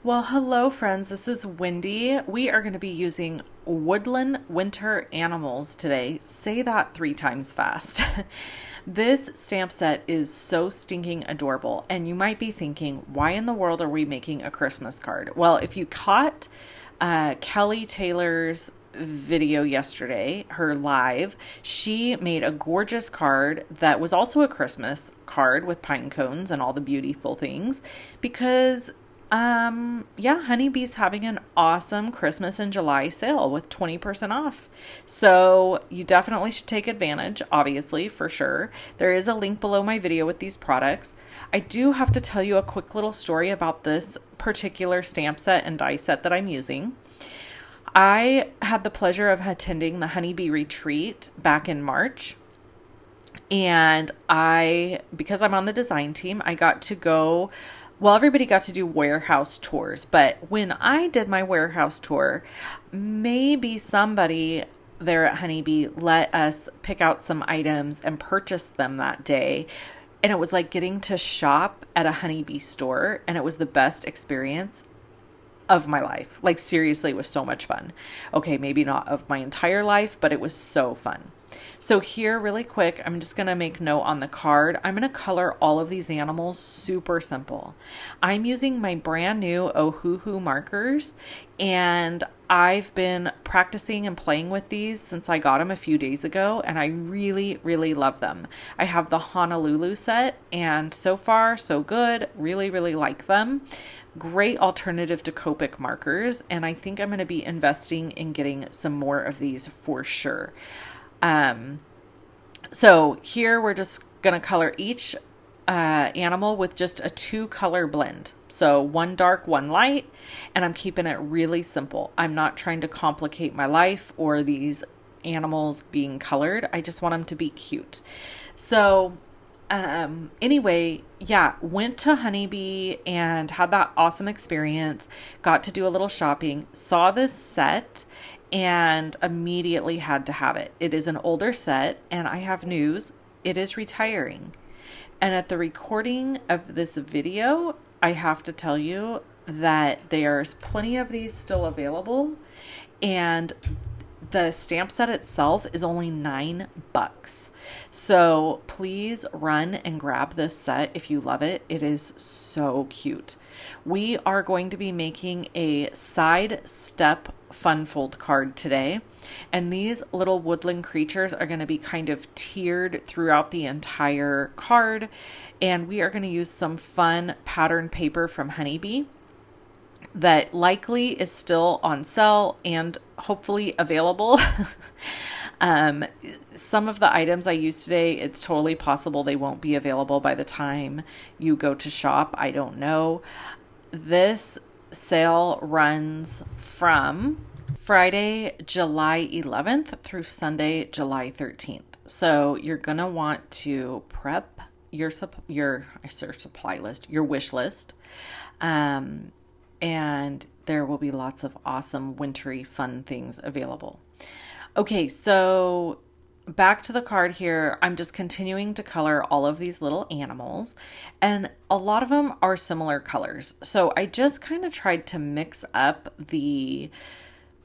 Well, hello, friends. This is Wendy. We are going to be using Woodland Winter Animals today. Say that 3 times fast. This stamp set is so stinking adorable, and you might be thinking, why in the world are we making a Christmas card? Well, if you caught Kelly Taylor's video yesterday, her live, she made a gorgeous card that was also a Christmas card with pine cones and all the beautiful things because yeah, Honeybee's having an awesome Christmas in July sale with 20% off. So you definitely should take advantage, obviously, for sure. There is a link below my video with these products. I do have to tell you a quick little story about this particular stamp set and die set that I'm using. I had the pleasure of attending the Honeybee Retreat back in March. And because I'm on the design team, I got to go. Well, everybody got to do warehouse tours, but when I did my warehouse tour, maybe somebody there at Honeybee let us pick out some items and purchase them that day. And it was like getting to shop at a Honeybee store, and it was the best experience of my life. Like, seriously, it was so much fun. Okay, maybe not of my entire life, but it was so fun. So here, really quick, I'm just going to make note on the card. I'm going to color all of these animals super simple. I'm using my brand new Ohuhu markers, and I've been practicing and playing with these since I got them a few days ago, and I really, really love them. I have the Honolulu set, and so far, so good. Really, really like them. Great alternative to Copic markers, and I think I'm going to be investing in getting some more of these for sure. So here we're just going to color each animal with just a 2-color blend. So one dark, one light, and I'm keeping it really simple. I'm not trying to complicate my life or these animals being colored. I just want them to be cute. So anyway, yeah, went to Honeybee and had that awesome experience, got to do a little shopping, saw this set, and immediately had to have it. It is an older set, and I have news. It is retiring. And at the recording of this video, I have to tell you that there's plenty of these still available, and the stamp set itself is only $9. So please run and grab this set if you love it. It is so cute. We are going to be making a side step fun fold card today. And these little woodland creatures are going to be kind of tiered throughout the entire card. And we are going to use some fun pattern paper from Honeybee that likely is still on sale and hopefully available. Some of the items I used today, it's totally possible they won't be available by the time you go to shop. I don't know. This sale runs from Friday, July 11th through Sunday, July 13th. So you're going to want to prep your supply list, your wish list. And there will be lots of awesome wintry fun things available. Okay, so back to the card here. I'm just continuing to color all of these little animals, and a lot of them are similar colors. So I just kind of tried to mix up the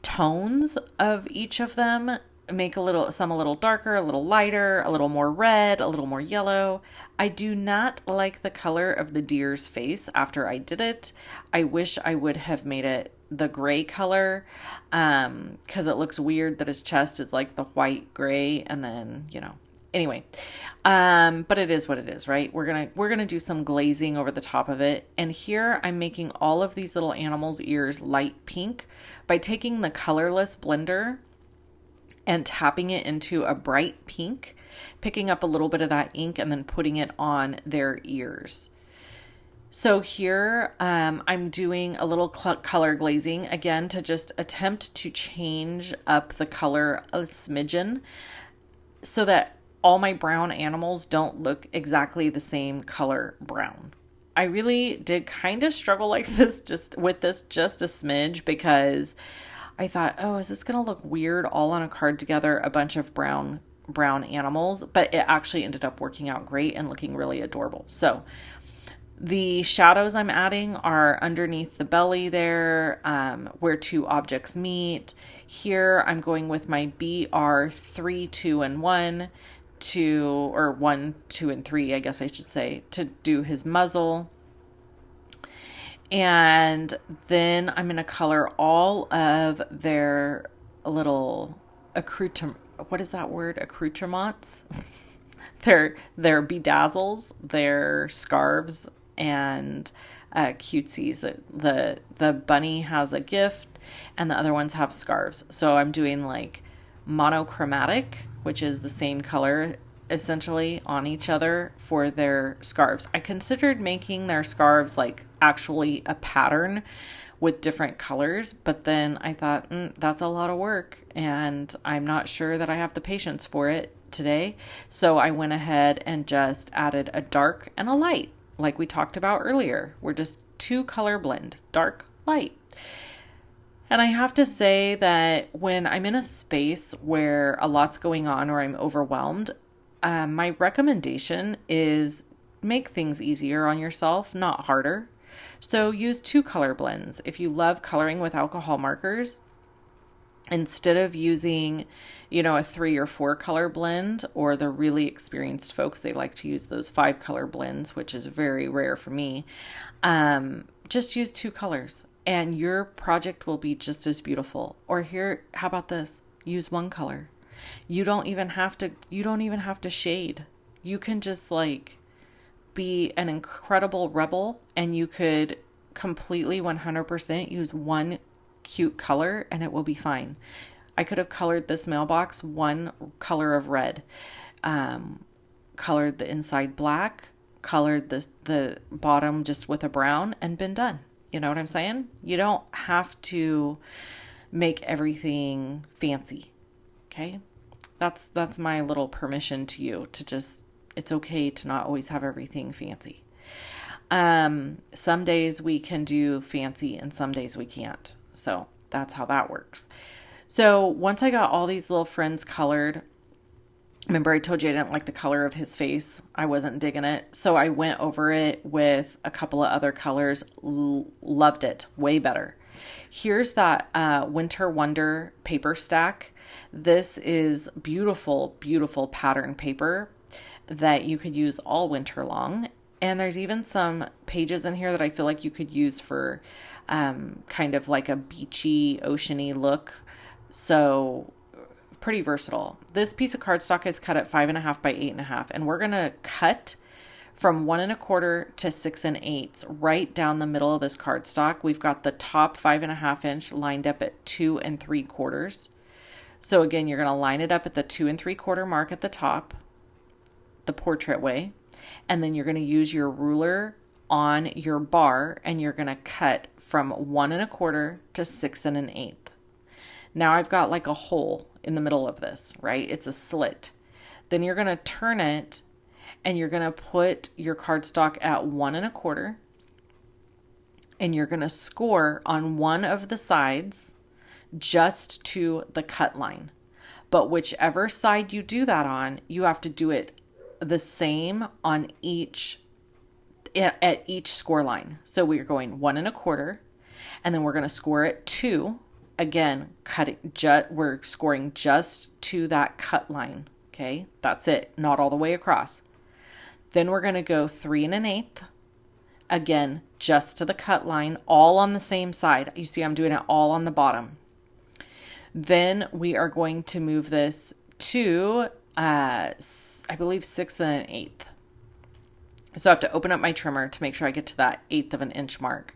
tones of each of them, make some a little darker, a little lighter, a little more red, a little more yellow. I do not like the color of the deer's face after I did it. I wish I would have made it the gray color, because it looks weird that his chest is like the white gray, and then, anyway, but it is what it is, right? We're gonna do some glazing over the top of it. And here I'm making all of these little animals' ears light pink by taking the colorless blender and tapping it into a bright pink, picking up a little bit of that ink and then putting it on their ears. So here I'm doing a little color glazing, again, to just attempt to change up the color a smidgen so that all my brown animals don't look exactly the same color brown. I really did kind of struggle like this, just a smidge, because I thought, oh, is this going to look weird all on a card together, a bunch of brown animals? But it actually ended up working out great and looking really adorable. So The shadows I'm adding are underneath the belly there, where two objects meet. Here I'm going with my BR3, 2, and 1 to, or 1, 2, and 3, I guess I should say, to do his muzzle. And then I'm going to color all of their little what is that word? Accoutrements? their bedazzles, their scarves, and cutesies. The bunny has a gift, and the other ones have scarves. So I'm doing like monochromatic, which is the same color essentially on each other for their scarves. I considered making their scarves like actually a pattern with different colors, but then I thought, that's a lot of work, and I'm not sure that I have the patience for it today. So I went ahead and just added a dark and a light, like we talked about earlier. We're just two color blend, dark, light. And I have to say that when I'm in a space where a lot's going on or I'm overwhelmed, my recommendation is make things easier on yourself, not harder. So use two color blends. If you love coloring with alcohol markers, instead of using, a 3 or 4 color blend, or the really experienced folks, they like to use those 5 color blends, which is very rare for me. Just use 2 colors and your project will be just as beautiful. Or here, how about this? Use 1 color. You don't even have to shade. You can just like be an incredible rebel, and you could completely 100% use 1 cute color and it will be fine. I could have colored this mailbox 1 color of red, colored the inside black, colored the bottom just with a brown, and been done. You know what I'm saying? You don't have to make everything fancy. Okay? That's my little permission to you to just, it's okay to not always have everything fancy. Some days we can do fancy and some days we can't. So that's how that works. So once I got all these little friends colored, remember I told you I didn't like the color of his face. I wasn't digging it. So I went over it with a couple of other colors. Loved it. Way better. Here's that Winter Wonder paper stack. This is beautiful, beautiful pattern paper that you could use all winter long. And there's even some pages in here that I feel like you could use for kind of like a beachy, oceany look. So pretty versatile. This piece of cardstock is cut at 5.5 by 8.5, and we're going to cut from 1 1/4 to 6 8 right down the middle of this cardstock. We've got the top 5.5 inch lined up at 2 3/4. So again, you're going to line it up at the 2 3/4 mark at the top, the portrait way, and then you're going to use your ruler on your bar, and you're going to cut from 1 1/4 to 6 1/8. Now I've got like a hole in the middle of this, right? It's a slit. Then you're going to turn it, and you're going to put your cardstock at 1 1/4, and you're going to score on one of the sides just to the cut line. But whichever side you do that on, you have to do it the same on at each score line. So we're going 1 1/4, and then we're going to score at 2. Again, we're scoring just to that cut line. Okay, that's it, not all the way across. Then we're going to go 3 1/8. Again, just to the cut line, all on the same side. You see, I'm doing it all on the bottom. Then we are going to move this to, I believe, 6 1/8. So I have to open up my trimmer to make sure I get to that 1/8 of an inch mark.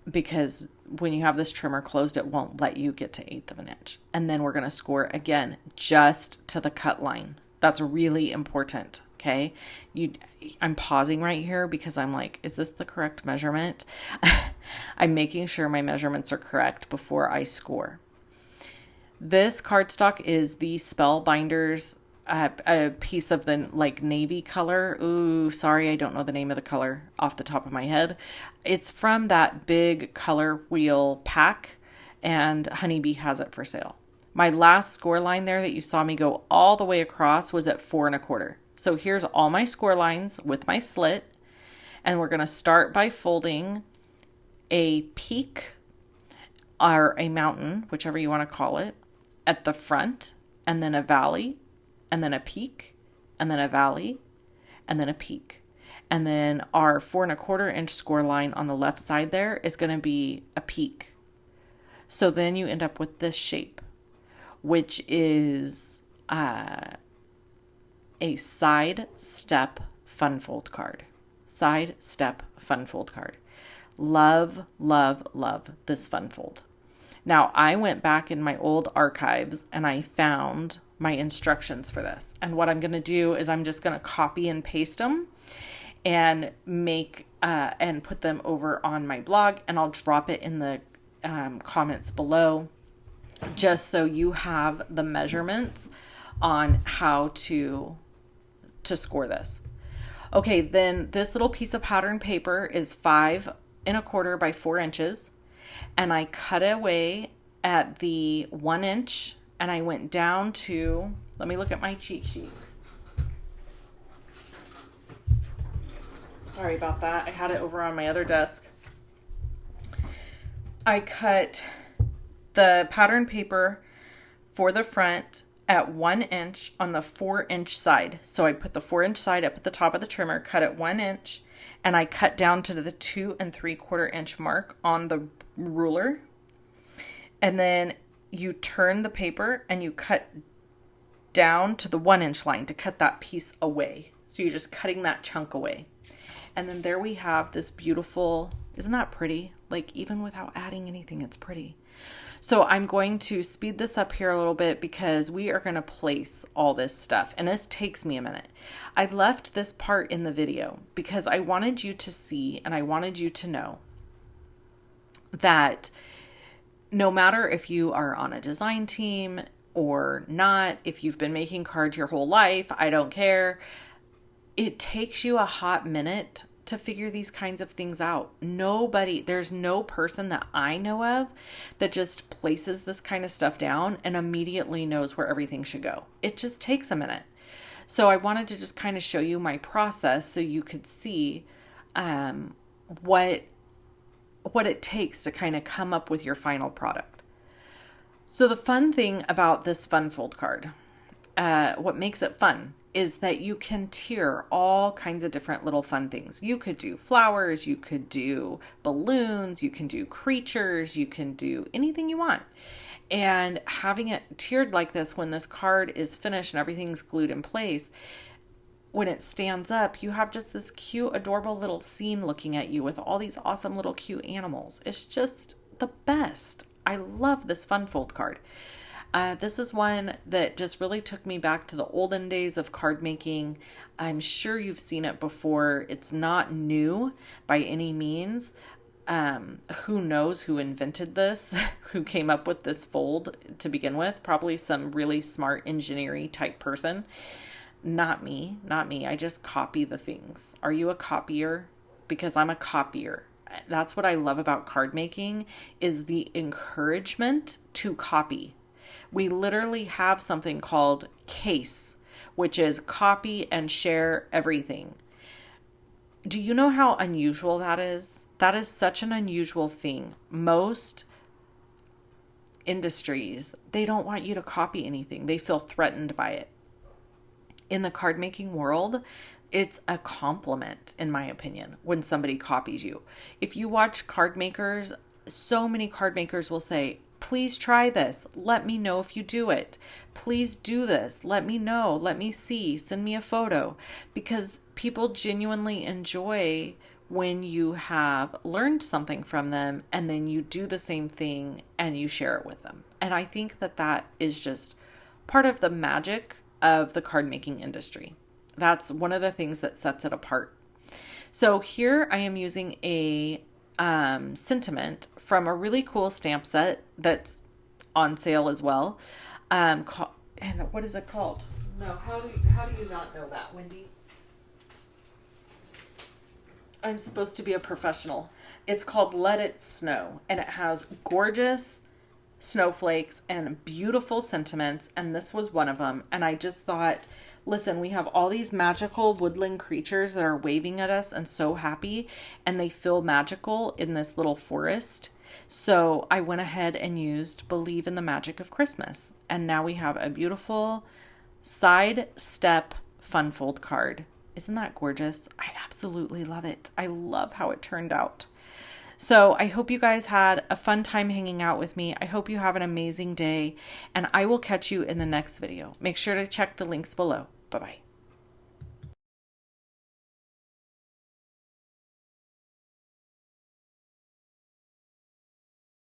Because when you have this trimmer closed, it won't let you get to 1/8 of an inch. And then we're going to score again, just to the cut line. That's really important. Okay. I'm pausing right here because I'm like, is this the correct measurement? I'm making sure my measurements are correct before I score. This cardstock is the Spellbinders, a piece of the like navy color. Ooh, sorry, I don't know the name of the color off the top of my head. It's from that big color wheel pack, and Honeybee has it for sale. My last score line there that you saw me go all the way across was at 4 1/4. So here's all my score lines with my slit. And we're going to start by folding a peak or a mountain, whichever you want to call it, at the front, and then a valley, and then a peak, and then a valley, and then a peak. And then our 4¼ inch score line on the left side there is going to be a peak. So then you end up with this shape, which is a side step fun fold card. Side step fun fold card. Love, love, love this fun fold. Now, I went back in my old archives and I found my instructions for this. And what I'm going to do is I'm just going to copy and paste them and make and put them over on my blog, and I'll drop it in the comments below, just so you have the measurements on how to score this. Okay, then this little piece of pattern paper is 5¼ by 4 inches, and I cut away at the 1 inch, and I went down to, let me look at my cheat sheet. Sorry about that. I had it over on my other desk. I cut the pattern paper for the front at 1 inch on the 4 inch side. So I put the 4 inch side up at the top of the trimmer, cut it 1 inch, and I cut down to the 2¾ inch mark on the ruler. And then you turn the paper and you cut down to the 1 inch line to cut that piece away. So you're just cutting that chunk away. And then there we have this beautiful, isn't that pretty? Like, even without adding anything, it's pretty. So I'm going to speed this up here a little bit because we are going to place all this stuff. And this takes me a minute. I left this part in the video because I wanted you to see and I wanted you to know that no matter if you are on a design team or not, if you've been making cards your whole life, I don't care. It takes you a hot minute to figure these kinds of things out. There's no person that I know of that just places this kind of stuff down and immediately knows where everything should go. It just takes a minute. So I wanted to just kind of show you my process so you could see what it takes to kind of come up with your final product. So the fun thing about this fun fold card, what makes it fun, is that you can tier all kinds of different little fun things. You could do flowers, you could do balloons, you can do creatures, you can do anything you want. And having it tiered like this, when this card is finished and everything's glued in place, when it stands up, you have just this cute, adorable little scene looking at you with all these awesome little cute animals. It's just the best. I love this fun fold card. This is one that just really took me back to the olden days of card making. I'm sure you've seen it before. It's not new by any means. Who knows who invented this, who came up with this fold to begin with? Probably some really smart engineering type person. Not me. I just copy the things. Are you a copier? Because I'm a copier. That's what I love about card making, is the encouragement to copy. We literally have something called CASE, which is copy and share everything. Do you know how unusual that is? That is such an unusual thing. Most industries, they don't want you to copy anything. They feel threatened by it. In the card making world, it's a compliment, in my opinion, when somebody copies you. If you watch card makers, so many card makers will say, please try this. Let me know if you do it. Please do this. Let me know. Let me see. Send me a photo. Because people genuinely enjoy when you have learned something from them and then you do the same thing and you share it with them. And I think that that is just part of the magic of the card making industry. That's one of the things that sets it apart. So here I am using a sentiment from a really cool stamp set that's on sale as well. And what is it called? No, how do you not know that, Wendy? I'm supposed to be a professional. It's called Let It Snow, and it has gorgeous snowflakes and beautiful sentiments, and this was one of them. And I just thought, listen, we have all these magical woodland creatures that are waving at us and so happy, and they feel magical in this little forest. So I went ahead and used Believe in the Magic of Christmas. And now we have a beautiful side step fun fold card. Isn't that gorgeous? I absolutely love it. I love how it turned out. So I hope you guys had a fun time hanging out with me. I hope you have an amazing day, and I will catch you in the next video. Make sure to check the links below. Bye-bye.